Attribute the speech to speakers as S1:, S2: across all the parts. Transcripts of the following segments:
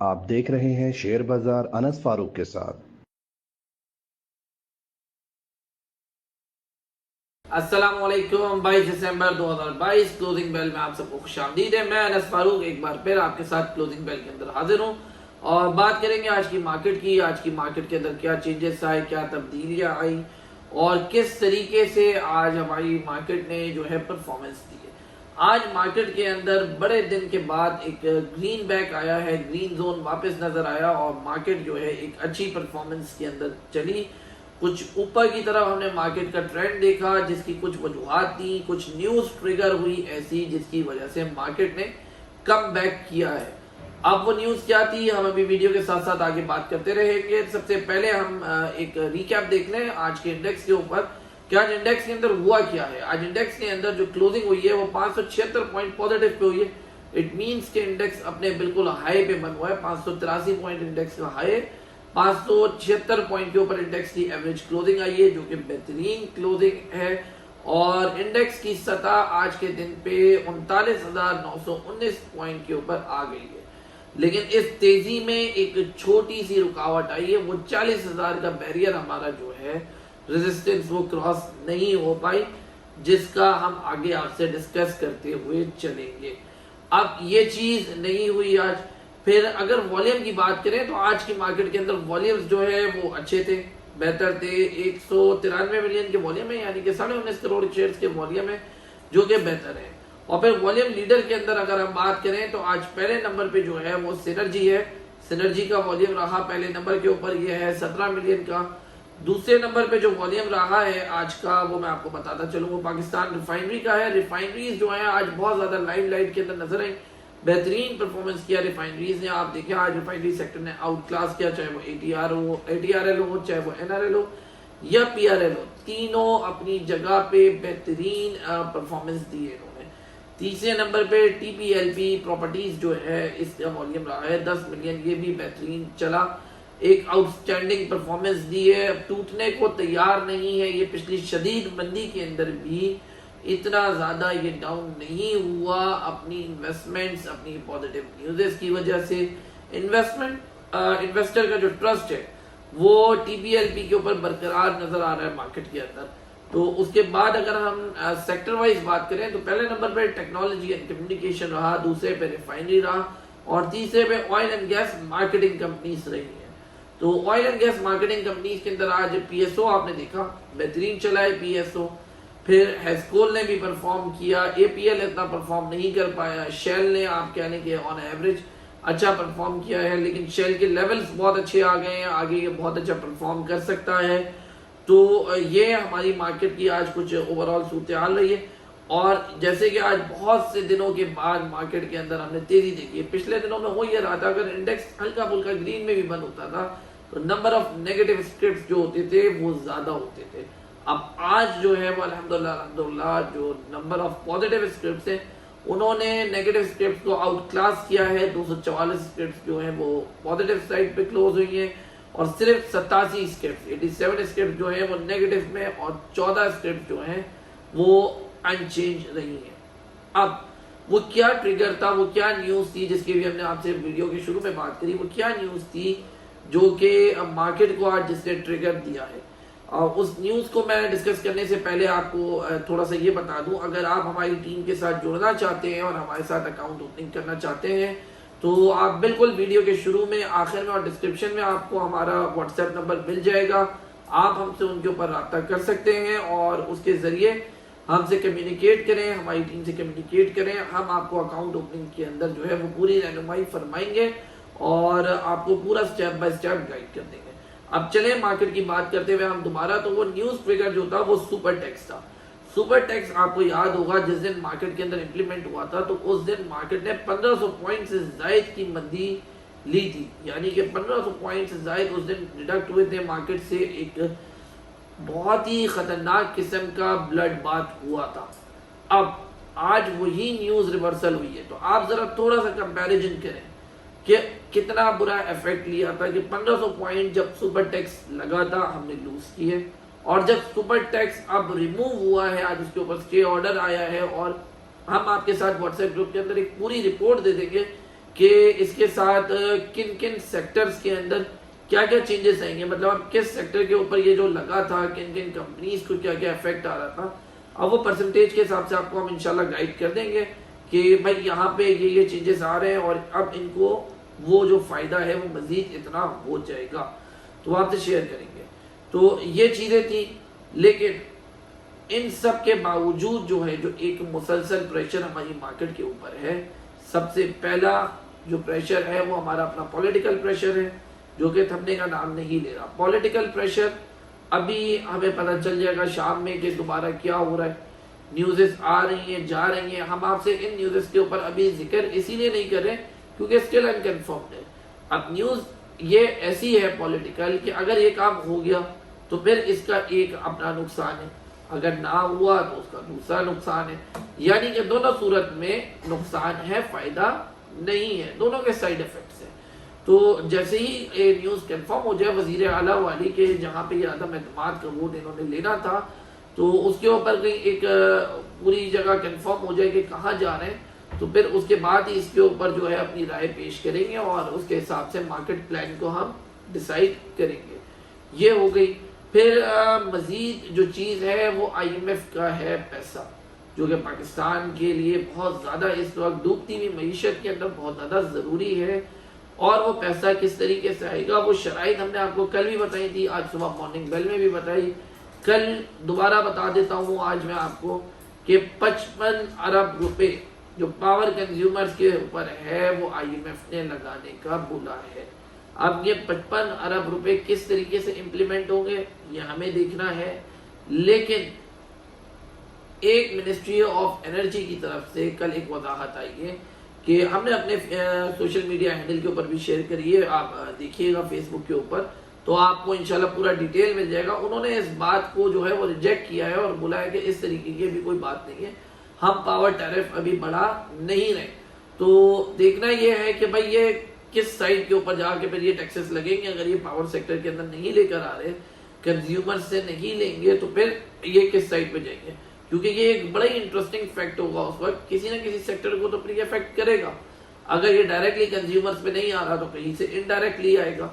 S1: آپ دیکھ رہے ہیں شیئر بازار انس فاروق کے ساتھ۔
S2: السلام علیکم 22 دسمبر 2022 کلوزنگ بیل میں آپ سب کو خوش آمدید ہے۔ میں انس فاروق ایک بار پھر آپ کے ساتھ کلوزنگ بیل کے اندر حاضر ہوں اور بات کریں گے آج کی مارکیٹ کی۔ آج کی مارکیٹ کے اندر کیا چینجز آئے، کیا تبدیلیاں آئی اور کس طریقے سے آج ہماری مارکیٹ نے جو ہے پرفارمنس دی ہے۔ آج مارکیٹ کے اندر بڑے دن کے بعد ایک گرین بیک آیا ہے، گرین زون واپس نظر آیا اور مارکیٹ جو ہے ایک اچھی پرفارمنس کے اندر چلی۔ کچھ اوپر کی طرف ہم نے مارکیٹ کا ٹرینڈ دیکھا جس کی کچھ وجوہات تھی، کچھ نیوز ٹریگر ہوئی ایسی جس کی وجہ سے مارکیٹ نے کم بیک کیا ہے۔ اب وہ نیوز کیا تھی ہم ابھی ویڈیو کے ساتھ ساتھ آگے بات کرتے رہیں گے۔ سب سے پہلے ہم ایک ریکیپ دیکھ لیں آج کے انڈیکس کے اوپر کہ آج انڈیکس کے اندر ہوا کیا ہے۔ آج انڈیکس کے اندر جو کلوزنگ ہوئی ہے وہ 576 پوائنٹ پوزیٹو پہ ہوئی ہے۔ اٹ مینس کہ انڈیکس اپنے بالکل ہائی پہ بن ہوا ہے، 583 پوائنٹ انڈیکس کا ہائی ہے، 576 پوائنٹ کے اوپر انڈیکس کی ایوریج کلوزنگ آئی ہے جو کہ بہترین کلوزنگ ہے اور انڈیکس کی سطح آج کے دن پہ 39,919 پوائنٹ کے اوپر آ گئی ہے۔ لیکن اس تیزی میں ایک چھوٹی سی رکاوٹ آئی ہے، وہ 40,000 کا بیریئر ہمارا جو ہے ریزسٹنس وہ کراس نہیں ہو پائی، جس کا ہم آگے آپ سے ڈسکس کرتے ہوئے چلیں گے۔ اب یہ چیز نہیں ہوئی آج۔ پھر اگر والیوم کی بات کریں تو آج کی مارکیٹ کے اندر والیومز جو ہے وہ اچھے تھے، بہتر تھے۔ 193 ملین کے والیوم ہے، یعنی کہ 19.5 کروڑ شیئرز کے والیوم ہے جو کہ بہتر ہے۔ اور پھر والیوم لیڈر کے اندر اگر ہم بات کریں تو آج پہلے نمبر پہ جو ہے وہ سینرجی ہے۔ سینرجی کا والیوم رہا پہلے نمبر کے اوپر، یہ ہے 17 ملین کا۔ دوسرے نمبر پہ جو والیوم رہا ہے آج کا وہ میں آپ کو بتاتا چلوں، وہ پاکستان ریفائنری کا ہے۔ ریفائنریز جو ہیں آج بہت زیادہ لائم لائٹ کے اندر نظر آئیں، بہترین پرفارمنس کیا ریفائنریز نے۔ آپ دیکھیں آج ریفائنری سیکٹر نے آؤٹ کلاس کیا، چاہے وہ اے ٹی آر ایل ہو، چاہے وہ این آر ایل ہو یا پی آر ایل ہو، تینوں اپنی جگہ پہ بہترین پرفارمنس دی ہے انہوں نے۔ تیسرے نمبر پہ T P L P properties جو ہے اس کا والیوم رہا ہے 10 ملین، یہ بھی بہترین چلا، ایک آؤٹ سٹینڈنگ پرفارمنس دی ہے، ٹوٹنے کو تیار نہیں ہے۔ یہ پچھلی شدید مندی کے اندر بھی اتنا زیادہ یہ ڈاؤن نہیں ہوا اپنی انویسٹمنٹس، اپنی پوزیٹیو نیوزز کی وجہ سے۔ انویسٹر کا جو ٹرسٹ ہے وہ ٹی پی ایل پی کے اوپر برقرار نظر آ رہا ہے مارکیٹ کے اندر۔ تو اس کے بعد اگر ہم سیکٹر وائز بات کریں تو پہلے نمبر پہ ٹیکنالوجی اینڈ کمیونیکیشن رہا، دوسرے پہ ریفائنری رہا اور تیسرے پہ oil and gas marketing companies رہی ہیں۔ تو oil and gas marketing companies کے اندر آج پی ایس او آپ نے دیکھا بہترین چلا ہے پی ایس او، پھر ہیسکول نے بھی پرفارم کیا، اے پی ایل اتنا پرفارم نہیں کر پایا، شیل نے آپ کہہ لیں کہ آن ایوریج اچھا پرفارم کیا ہے، لیکن شیل کے لیولز بہت اچھے آ گئے ہیں، آگے یہ بہت اچھا پرفارم کر سکتا ہے۔ تو یہ ہماری مارکیٹ کی آج کچھ اوورآل صورتحال رہی ہے۔ اور جیسے کہ آج بہت سے دنوں کے بعد مارکیٹ کے اندر ہم نے تیزی دیکھی ہے۔ پچھلے دنوں میں ہو یہ رہا تھا اگر انڈیکس ہلکا پھلکا گرین میں بھی بند ہوتا تھا تو نمبر آف نیگیٹو اسکرپٹس جو ہوتے تھے وہ زیادہ ہوتے تھے۔ اب آج جو ہے وہ الحمدللہ جو نمبر آف پوزیٹیو اسکرپٹس ہیں انہوں نے نیگیٹو اسکرپٹس کو آؤٹ کلاس کیا ہے۔ 244 اسکرپٹس جو ہیں وہ پوزیٹیو سائڈ پہ کلوز ہوئی ہیں اور صرف 87 اسکرپٹس 87 اسکرپٹس جو ہیں وہ نیگیٹو میں اور 14 اسکرپٹس جو ہیں وہ ان چینج رہی ہیں۔ اب وہ کیا ٹریگر تھا، وہ کیا نیوز تھی جس کی بھی ہم نے آپ سے ویڈیو کے شروع میں بات کری، وہ کیا نیوز تھی جو کہ مارکیٹ کو آج جس نے ٹریگر دیا ہے۔ اس نیوز کو میں ڈسکس کرنے سے پہلے آپ کو تھوڑا سا یہ بتا دوں، اگر آپ ہماری ٹیم کے ساتھ جڑنا چاہتے ہیں اور ہمارے ساتھ اکاؤنٹ اوپننگ کرنا چاہتے ہیں تو آپ بالکل ویڈیو کے شروع میں، آخر میں اور ڈسکرپشن میں آپ کو ہمارا واٹس ایپ نمبر مل جائے گا، آپ ہم سے ان کے اوپر رابطہ کر سکتے ہیں اور اس کے ذریعے ہم سے کمیونیکیٹ کریں، ہماری ٹیم سے کمیونیکیٹ کریں، ہم آپ کو اکاؤنٹ اوپننگ کے اندر جو ہے وہ پوری رہنمائی فرمائیں گے اور آپ کو پورا سٹیپ بائی سٹیپ گائیڈ کر دیں گے۔ اب چلیں مارکیٹ کی بات کرتے ہوئے ہم دوبارہ، تو وہ نیوز ٹریگر جو تھا وہ سپر ٹیکس تھا۔ سپر ٹیکس آپ کو یاد ہوگا جس دن مارکیٹ کے اندر امپلیمنٹ ہوا تھا تو اس دن مارکیٹ نے 1500 پوائنٹ سے زائد کی مندی لی تھی، یعنی کہ 1500 پوائنٹ سے زائد اس دن ڈیڈکٹ ہوئے تھے مارکیٹ سے۔ ایک بہت ہی خطرناک قسم کا بلڈ بات ہوا تھا۔ اب آج وہی نیوز ریورسل ہوئی ہے، تو آپ ذرا تھوڑا سا کمپیریزن کریں کہ کتنا برا ایفیکٹ لیا تھا کہ 1500 پوائنٹ جب سپر ٹیکس لگا تھا ہم نے لوز کیے، اور جب سپر ٹیکس اب ریموو ہوا ہے، آج اس کے اوپر سٹے آرڈر آیا ہے اور ہم آپ کے ساتھ واٹس ایپ گروپ کے اندر ایک پوری رپورٹ دے دیں گے کہ اس کے ساتھ کن کن سیکٹرز کے اندر کیا کیا چینجز آئیں گے، مطلب اب کس سیکٹر کے اوپر یہ جو لگا تھا، کن کن کمپنیز کو کیا کیا افیکٹ آ رہا تھا، اب وہ پرسنٹیج کے حساب سے آپ کو ہم انشاءاللہ گائیڈ کر دیں گے کہ بھائی یہاں پہ یہ چینجز آ رہے ہیں اور اب ان کو وہ جو فائدہ ہے وہ مزید اتنا ہو جائے گا، تو آپ سے شیئر کریں گے۔ تو یہ چیزیں تھیں، لیکن ان سب کے باوجود جو ہے جو ایک مسلسل پریشر ہماری مارکیٹ کے اوپر ہے، سب سے پہلا جو پریشر ہے وہ ہمارا اپنا پولیٹیکل پریشر ہے، جو کہ تھمنے کا نام نہیں لے رہا۔ پولیٹیکل پریشر ابھی ہمیں پتہ چل جائے گا شام میں کہ دوبارہ کیا ہو رہا ہے، نیوزز آ رہی ہیں جا رہی ہیں، ہم آپ سے ان نیوزز کے اوپر ابھی ذکر اسی لیے نہیں کر رہے کیونکہ اسٹل انکنفرمڈ ہے۔ اب نیوز یہ ایسی ہے پولیٹیکل کہ اگر یہ کام ہو گیا تو پھر اس کا ایک اپنا نقصان ہے، اگر نہ ہوا تو اس کا دوسرا نقصان ہے، یعنی کہ دونوں صورت میں نقصان ہے، فائدہ نہیں ہے، دونوں کے سائیڈ ایفیکٹس ہیں۔ تو جیسے ہی نیوز کنفرم ہو جائے وزیر اعلیٰ والی کے جہاں پہ یہ عدم اعتماد کا ووٹ انہوں نے لینا تھا، تو اس کے اوپر کہیں ایک پوری جگہ کنفرم ہو جائے کہ کہاں جا رہے ہیں، تو پھر اس کے بعد ہی اس کے اوپر جو ہے اپنی رائے پیش کریں گے اور اس کے حساب سے مارکیٹ پلان کو ہم ڈیسائیڈ کریں گے۔ یہ ہو گئی۔ پھر مزید جو چیز ہے وہ آئی ایم ایف کا ہے پیسہ، جو کہ پاکستان کے لیے بہت زیادہ اس وقت ڈوبتی ہوئی معیشت کے اندر بہت زیادہ ضروری ہے، اور وہ پیسہ کس طریقے سے آئے گا وہ شرائط ہم نے آپ کو کل بھی بتائی تھی، آج صبح مارننگ بیل میں بھی بتائی، کل دوبارہ بتا دیتا ہوں آج میں آپ کو کہ 55 ارب روپے جو پاور کنزیومرز کے اوپر ہے وہ آئی ایم ایف نے لگانے کا بولا ہے۔ اب یہ 55 ارب روپے کس طریقے سے امپلیمنٹ ہوں گے یہ ہمیں دیکھنا ہے، لیکن ایک منسٹری آف انرجی کی طرف سے کل ایک وضاحت آئی ہے کہ ہم نے اپنے سوشل میڈیا ہینڈل کے اوپر بھی شیئر کری ہے، آپ دیکھیے گا فیس بک کے اوپر تو آپ کو انشاءاللہ پورا ڈیٹیل مل جائے گا۔ انہوں نے اس بات کو جو ہے وہ ریجیکٹ کیا ہے اور بولا ہے کہ اس طریقے کی بھی کوئی بات نہیں ہے، ہم پاور ٹیرف ابھی بڑھا نہیں رہے۔ تو دیکھنا یہ ہے کہ بھائی یہ کس سائڈ کے اوپر جا کے پھر یہ ٹیکسز لگیں گے، اگر یہ پاور سیکٹر کے اندر نہیں لے کر آ رہے، کنزیومر سے نہیں لیں گے تو پھر یہ کس سائڈ پہ جائیں گے، کیونکہ یہ ایک بڑا ہی انٹرسٹنگ فیکٹ ہوگا اس وقت، کسی نہ کسی سیکٹر کو تو پھر یہ افیکٹ کرے گا۔ اگر یہ ڈائریکٹلی کنزیومرز پہ نہیں آ رہا تو کہیں سے انڈائریکٹلی آئے گا،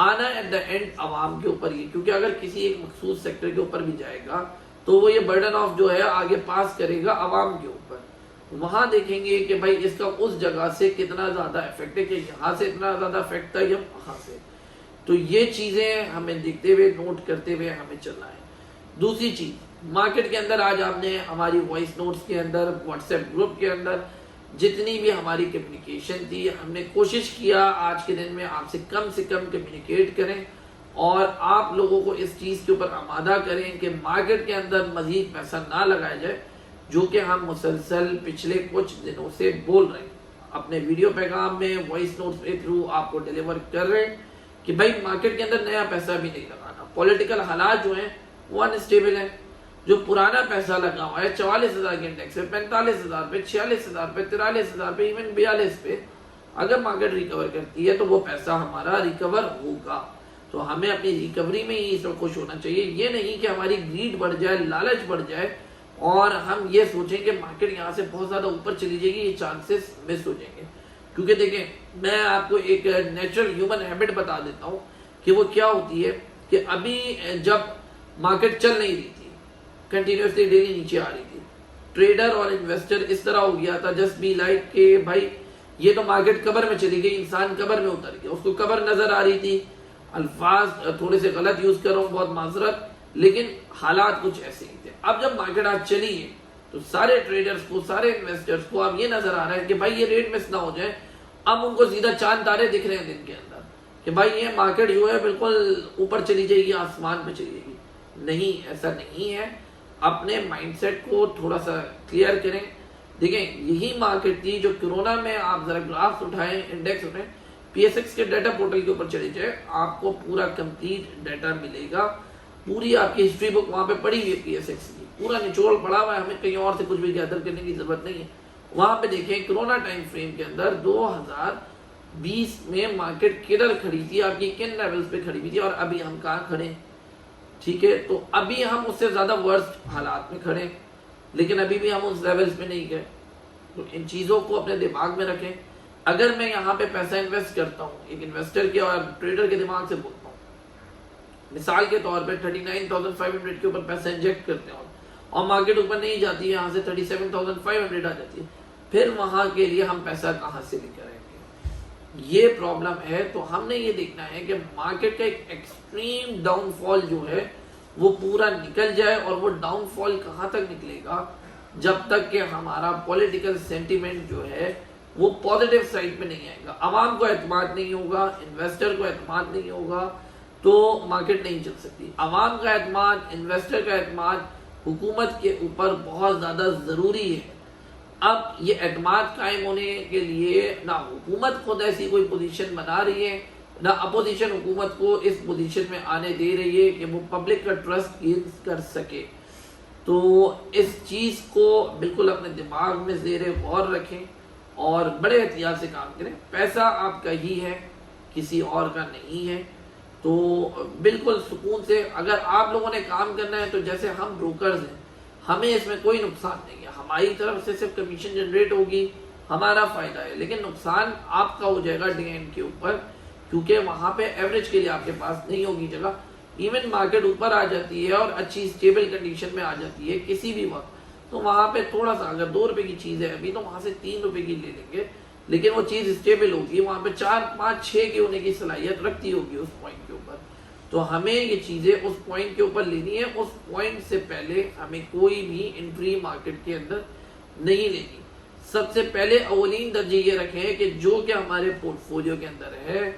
S2: آنا ایٹ دا اینڈ عوام کے اوپر ہی، کیونکہ اگر کسی ایک مخصوص سیکٹر کے اوپر بھی جائے گا تو وہ یہ برڈن آف جو ہے آگے پاس کرے گا عوام کے اوپر۔ وہاں دیکھیں گے کہ بھائی اس کا اس جگہ سے کتنا زیادہ افیکٹ ہے، کہ یہاں سے اتنا زیادہ افیکٹ تھا یا وہاں سے، تو یہ چیزیں ہمیں دیکھتے ہوئے نوٹ کرتے ہوئے ہمیں چلنا ہے۔ دوسری چیز مارکیٹ کے اندر آج آپ نے ہماری وائس نوٹس کے اندر، واٹس ایپ گروپ کے اندر جتنی بھی ہماری کمیونیکیشن تھی، ہم نے کوشش کیا آج کے دن میں آپ سے کم کمیونیکیٹ کریں اور آپ لوگوں کو اس چیز کے اوپر آمادہ کریں کہ مارکیٹ کے اندر مزید پیسہ نہ لگایا جائے، جو کہ ہم مسلسل پچھلے کچھ دنوں سے بول رہے ہیں، اپنے ویڈیو پیغام میں، وائس نوٹس کے تھرو آپ کو ڈیلیور کر رہے ہیں کہ بھائی مارکیٹ کے اندر نیا پیسہ بھی نہیں لگانا، پولیٹیکل حالات جو ہیں وہ انسٹیبل ہیں، جو پرانا پیسہ لگا ہوا ہے 44,000 کے انڈیکس پہ، 45,000 پہ، 46,000 پہ، 43,000 پہ، ایون 42 پہ، اگر مارکیٹ ریکور کرتی ہے تو وہ پیسہ ہمارا ریکور ہوگا۔ تو ہمیں اپنی ریکوری میں ہی سب خوش ہونا چاہیے، یہ نہیں کہ ہماری گریڈ بڑھ جائے، لالچ بڑھ جائے اور ہم یہ سوچیں کہ مارکیٹ یہاں سے بہت زیادہ اوپر چلی جائے گی، یہ چانسز مس ہو جائیں گے۔ کیونکہ دیکھیں میں آپ کو ایک نیچرل ہیومن ہیبٹ بتا دیتا ہوں کہ وہ کیا ہوتی ہے کہ ابھی جب مارکیٹ چل نہیں رہی تھی، کنٹینیوسلی ڈیلی نیچے آ رہی تھی، ٹریڈر اور انویسٹر اس طرح ہو گیا تھا جسٹ بی لائک کہ بھائی یہ تو مارکیٹ قبر میں چلی گئی، انسان قبر میں اتر گیا، اس کو قبر نظر آ رہی تھی، الفاظ تھوڑے سے غلط یوز کر رہا ہوں، بہت معذرت، لیکن حالات کچھ ایسے ہی تھے۔ اب جب مارکیٹ آج چلی ہے تو سارے ٹریڈرز کو، سارے انویسٹرز کو اب یہ نظر آ رہا ہے کہ بھائی یہ ریٹ مس نہ ہو جائے، اب ان کو سیدھا چاند تارے دکھ رہے ہیں دن کے اندر کہ بھائی یہ مارکیٹ جو ہے بالکل اوپر چلی جائے گی، آسمان پہ چلی جائے گی۔ نہیں، ایسا نہیں ہے، اپنے مائنڈ سیٹ کو تھوڑا سا کلیئر کریں۔ دیکھیں یہی مارکیٹ تھی جو کرونا میں، آپ ذرا گرافس اٹھائیں، انڈیکس اٹھائیں، پی ایس ایکس کے ڈیٹا پورٹل کے اوپر چلے جائے، آپ کو پورا کمپلیٹ ڈیٹا ملے گا، پوری آپ کی ہسٹری بک وہاں پہ پڑی ہوئی ہے پی ایس ایکس کی، پورا نچوڑ پڑا ہوا ہے، ہمیں کہیں اور سے کچھ بھی گیدر کرنے کی ضرورت نہیں ہے۔ وہاں پہ دیکھیں کرونا ٹائم فریم کے اندر 2020 میں مارکیٹ کدھر کھڑی تھی، آپ کی کن لیولز پہ کھڑی ہوئی تھی، اور ابھی ہم کہاں کھڑے ہیں، ٹھیک ہے؟ تو ابھی ہم اس سے زیادہ ورسٹ حالات میں کھڑے ہیں، لیکن ابھی بھی ہم اس لیولز پہ نہیں گئے۔ تو ان چیزوں کو اپنے دماغ میں رکھیں اگر میں یہاں پہ پیسہ انویسٹ کرتا ہوں ایک انویسٹر کے اور ٹریڈر کے دماغ سے بولتا ہوں، مثال کے طور پہ 39,500 کے اوپر پیسہ انجیکٹ کرتے ہیں اور مارکیٹ اوپر نہیں جاتی ہے، یہاں سے 37,500 آ جاتی ہے، پھر وہاں کے لیے ہم پیسہ کہاں سے لے کر آئیں گے؟ یہ پرابلم ہے۔ تو ہم نے یہ دیکھنا ہے کہ مارکیٹ کا ایک ایکسٹریم ڈاؤن فال جو ہے وہ پورا نکل جائے، اور وہ ڈاؤن فال کہاں تک نکلے گا؟ جب تک کہ ہمارا پولیٹیکل سینٹیمنٹ جو ہے وہ پازیٹیو سائڈ پہ نہیں آئے گا، عوام کو اعتماد نہیں ہوگا، انویسٹر کو اعتماد نہیں ہوگا، تو مارکیٹ نہیں چل سکتی۔ عوام کا اعتماد، انویسٹر کا اعتماد حکومت کے اوپر بہت زیادہ ضروری ہے۔ اب یہ اعتماد قائم ہونے کے لیے نہ حکومت خود ایسی کوئی پوزیشن بنا رہی ہے، نہ اپوزیشن حکومت کو اس پوزیشن میں آنے دے رہی ہے کہ وہ پبلک کا ٹرسٹ گین کر سکے۔ تو اس چیز کو بالکل اپنے دماغ میں زیر غور رکھیں اور بڑے احتیاط سے کام کریں۔ پیسہ آپ کا ہی ہے، کسی اور کا نہیں ہے، تو بالکل سکون سے اگر آپ لوگوں نے کام کرنا ہے تو جیسے ہم بروکرز ہیں، ہمیں اس میں کوئی نقصان نہیں ہے، ہماری طرف سے صرف کمیشن جنریٹ ہوگی، ہمارا فائدہ ہے، لیکن نقصان آپ کا ہو جائے گا ڈی این کے اوپر، کیونکہ وہاں پہ ایوریج کے لیے آپ کے پاس نہیں ہوگی جگہ۔ ایون مارکیٹ اوپر آ جاتی ہے اور اچھی اسٹیبل کنڈیشن میں آ جاتی ہے کسی بھی وقت، تو وہاں پہ تھوڑا سا اگر 2 روپے کی چیز ہے ابھی تو وہاں سے 3 روپے کی لے لیں گے، لیکن وہ چیز اسٹیبل ہوگی، وہاں پہ 4 5 6 کی ہونے کی صلاحیت رکھتی ہوگی اس پوائنٹ کے اوپر۔ تو ہمیں یہ چیزیں اس پوائنٹ کے اوپر لینی ہے، اس پوائنٹ سے پہلے ہمیں کوئی بھی انٹری مارکیٹ کے اندر نہیں لینی۔ سب سے پہلے اولین درجے یہ رکھیں کہ جو کہ ہمارے پورٹ فولیو کے اندر ہے،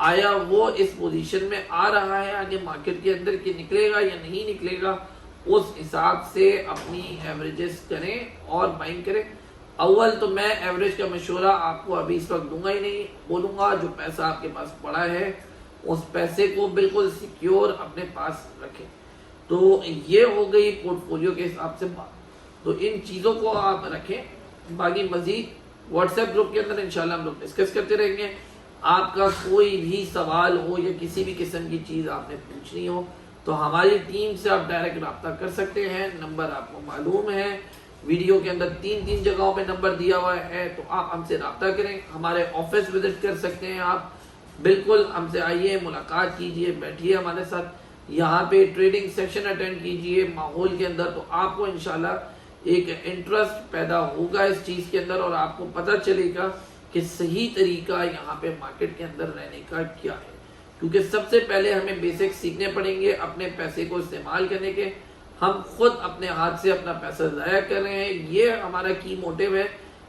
S2: آیا وہ اس پوزیشن میں آ رہا ہے آگے مارکیٹ کے اندر کہ نکلے گا یا نہیں نکلے گا، اس حساب سے اپنی ایوریجز کریں اور بائنگ کریں۔ اول تو میں ایوریج کا مشورہ آپ کو ابھی اس وقت دوں گا ہی نہیں، بولوں گا جو پیسہ آپ کے پاس پڑا ہے اس پیسے کو بالکل سیکیور اپنے پاس رکھیں۔ تو یہ ہو گئی پورٹ فولیو کے حساب سے بات، تو ان چیزوں کو آپ رکھیں۔ باقی مزید واٹس ایپ گروپ کے اندر انشاءاللہ ہم لوگ ڈسکس کرتے رہیں گے۔ آپ کا کوئی بھی سوال ہو یا کسی بھی قسم کی چیز آپ نے پوچھنی ہو تو ہماری ٹیم سے آپ ڈائریکٹ رابطہ کر سکتے ہیں، نمبر آپ کو معلوم ہے، ویڈیو کے اندر 3 جگہوں پہ نمبر دیا ہوا ہے، تو آپ ہم سے رابطہ کریں۔ ہمارے آفس وزٹ کر سکتے ہیں آپ، بالکل ہم سے آئیے، ملاقات کیجئے، بیٹھیے ہمارے ساتھ، یہاں پہ ٹریڈنگ سیکشن اٹینڈ کیجئے ماحول کے اندر، تو آپ کو انشاءاللہ ایک انٹرسٹ پیدا ہوگا اس چیز کے اندر، اور آپ کو پتہ چلے گا کہ صحیح طریقہ یہاں پہ مارکیٹ کے اندر رہنے کا کیا ہے۔ کیونکہ سب سے پہلے ہمیں بیسک سیکھنے پڑیں گے اپنے پیسے کو استعمال کرنے کے۔ ہم خود اپنے ہاتھ سے اپنا پیسہ ضائع کر رہے ہیں، یہ ہمارا کی موٹیو ہے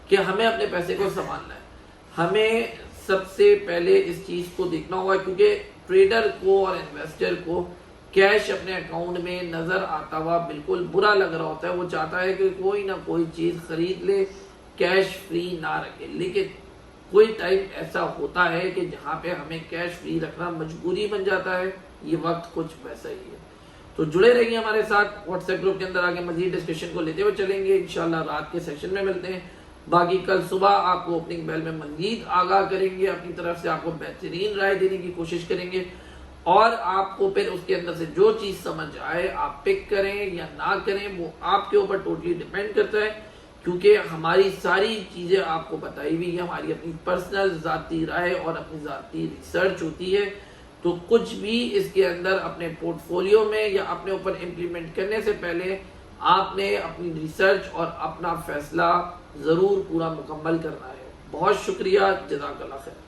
S2: کہ ہمیں اپنے پیسے کو سنبھالنا ہے۔ ہمیں سب سے پہلے اس چیز کو دیکھنا ہوگا، کیونکہ ٹریڈر کو اور انویسٹر کو کیش اپنے اکاؤنٹ میں نظر آتا ہوا بالکل برا لگ رہا ہوتا ہے، وہ چاہتا ہے کہ کوئی نہ کوئی چیز خرید لے، کیش فری نہ رکھے، لیکن کوئی ٹائم ایسا ہوتا ہے کہ جہاں پہ ہمیں کیش فری رکھنا مجبوری بن جاتا ہے، یہ وقت کچھ ویسا ہی ہے۔ تو جڑے رہیے ہمارے ساتھ، واٹس ایپ گروپ کے اندر آگے مزید ڈسکشن کو لیتے ہوئے چلیں گے، انشاءاللہ رات کے سیشن میں ملتے ہیں۔ باقی کل صبح آپ کو اوپننگ بیل میں مزید آگاہ کریں گے، اپنی طرف سے آپ کو بہترین رائے دینے کی کوشش کریں گے، اور آپ کو پھر اس کے اندر سے جو چیز سمجھ آئے آپ پک کریں یا نہ کریں، وہ آپ کے اوپر ٹوٹلی ڈیپینڈ کرتا ہے، کیونکہ ہماری ساری چیزیں آپ کو بتائی ہوئی ہے، ہماری اپنی پرسنل ذاتی رائے اور اپنی ذاتی ریسرچ ہوتی ہے، تو کچھ بھی اس کے اندر اپنے پورٹ فولیو میں یا اپنے اوپر امپلیمنٹ کرنے سے پہلے آپ نے اپنی ریسرچ اور اپنا فیصلہ ضرور پورا مکمل کرنا ہے۔ بہت شکریہ، جزاک اللہ خیر۔